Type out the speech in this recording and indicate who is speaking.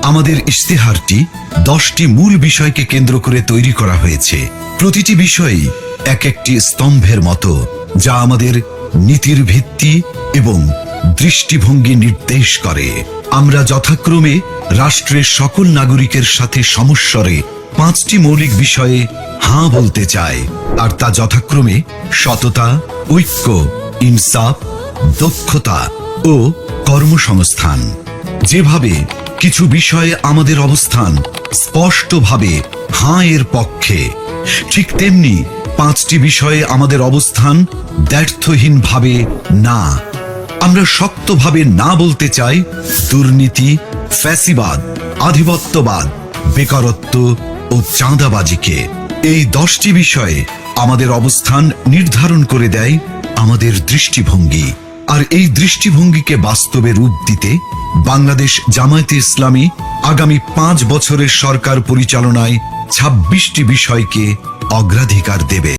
Speaker 1: আমাদের ইশতেহারটি 10টি মূল বিষয়কে কেন্দ্র করে তৈরি করা হয়েছে। প্রতিটি বিষয়ই এক একটি স্তম্ভের মতো, যা আমাদের নীতির ভিত্তি এবং দৃষ্টিভঙ্গি নির্দেশ করে। আমরা যথাক্রমে রাষ্ট্রের সকল নাগরিকের সাথে সমস্বরে 5টি মৌলিক বিষয়ে হাঁ বলতে চাই, আর তা যথাক্রমে সততা, ঐক্য, ইনসাফ, দক্ষতা ও কর্মসংস্থান। যেভাবে কিছু বিষয়ে আমাদের অবস্থান স্পষ্টভাবে হাঁ এর পক্ষে, ঠিক তেমনি 5টি বিষয়ে আমাদের অবস্থান দ্ব্যর্থহীনভাবে না। আমরা শক্তভাবে না বলতে চাই দুর্নীতি, ফ্যাসিবাদ, আধিপত্যবাদ, বেকারত্ব ও চাঁদাবাজিকে। এই 10টি বিষয়ে আমাদের অবস্থান নির্ধারণ করে দেয় আমাদের দৃষ্টিভঙ্গি। আর এই দৃষ্টিভঙ্গিকে বাস্তবে রূপ দিতে বাংলাদেশ জামায়াতে ইসলামী আগামী 5 বছরের সরকার পরিচালনায় 26টি বিষয়কে অগ্রাধিকার দেবে।